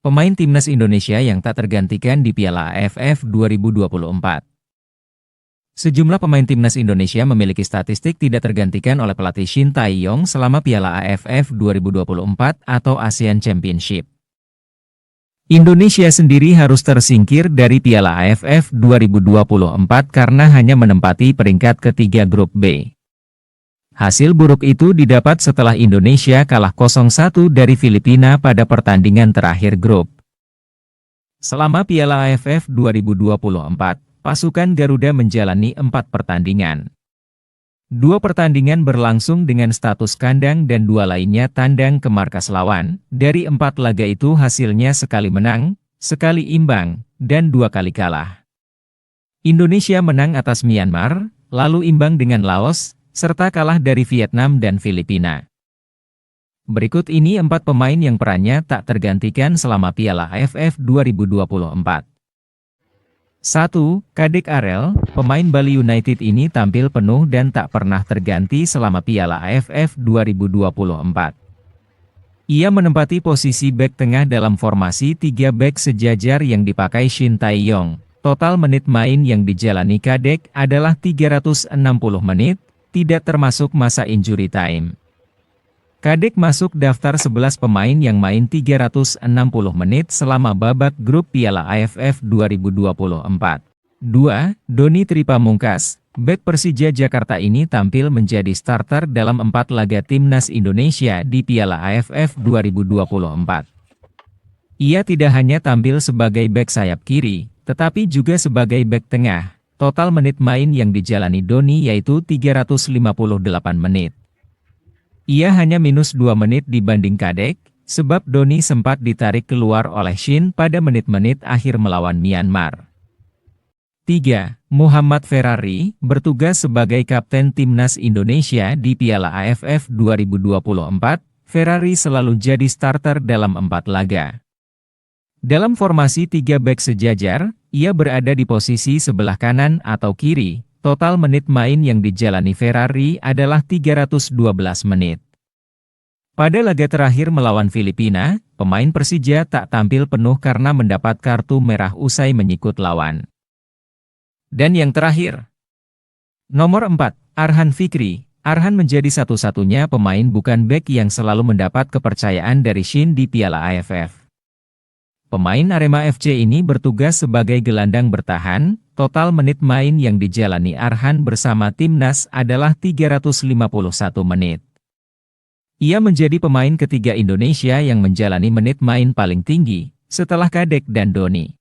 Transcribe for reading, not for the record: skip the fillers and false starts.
Pemain timnas Indonesia yang tak tergantikan di Piala AFF 2024. Sejumlah pemain timnas Indonesia memiliki statistik tidak tergantikan oleh pelatih Shin Tae-yong selama Piala AFF 2024 atau ASEAN Championship. Indonesia sendiri harus tersingkir dari Piala AFF 2024 karena hanya menempati peringkat ketiga grup B. Hasil buruk itu didapat setelah Indonesia kalah 0-1 dari Filipina pada pertandingan terakhir grup. Selama Piala AFF 2024, pasukan Garuda menjalani 4 pertandingan. 2 pertandingan berlangsung dengan status kandang dan 2 lainnya tandang ke markas lawan. Dari 4 laga itu hasilnya sekali menang, sekali imbang, dan 2 kali kalah. Indonesia menang atas Myanmar, lalu imbang dengan Laos, serta kalah dari Vietnam dan Filipina. Berikut ini 4 pemain yang perannya tak tergantikan selama Piala AFF 2024. 1. Kadek Arel, pemain Bali United ini tampil penuh dan tak pernah terganti selama Piala AFF 2024. Ia menempati posisi bek tengah dalam formasi 3 bek sejajar yang dipakai Shin Tae-yong. Total menit main yang dijalani Kadek adalah 360 menit, tidak termasuk masa injury time. Kadek masuk daftar 11 pemain yang main 360 menit selama babak grup Piala AFF 2024. 2. Doni Tripamungkas, bek Persija Jakarta ini tampil menjadi starter dalam 4 laga timnas Indonesia di Piala AFF 2024. Ia tidak hanya tampil sebagai bek sayap kiri, tetapi juga sebagai bek tengah. Total menit main yang dijalani Doni yaitu 358 menit. Ia hanya minus 2 menit dibanding Kadek, sebab Doni sempat ditarik keluar oleh Shin pada menit-menit akhir melawan Myanmar. 3. Muhammad Ferrari, bertugas sebagai kapten timnas Indonesia di Piala AFF 2024, Ferrari selalu jadi starter dalam 4 laga. Dalam formasi 3 bek sejajar, ia berada di posisi sebelah kanan atau kiri. Total menit main yang dijalani Ferrari adalah 312 menit. Pada laga terakhir melawan Filipina, pemain Persija tak tampil penuh karena mendapat kartu merah usai menyikut lawan. Dan yang terakhir, nomor 4, Arhan Fikri. Arhan menjadi satu-satunya pemain bukan bek yang selalu mendapat kepercayaan dari Shin di Piala AFF. Pemain Arema FC ini bertugas sebagai gelandang bertahan. Total menit main yang dijalani Arhan bersama timnas adalah 351 menit. Ia menjadi pemain ketiga Indonesia yang menjalani menit main paling tinggi, setelah Kadek dan Doni.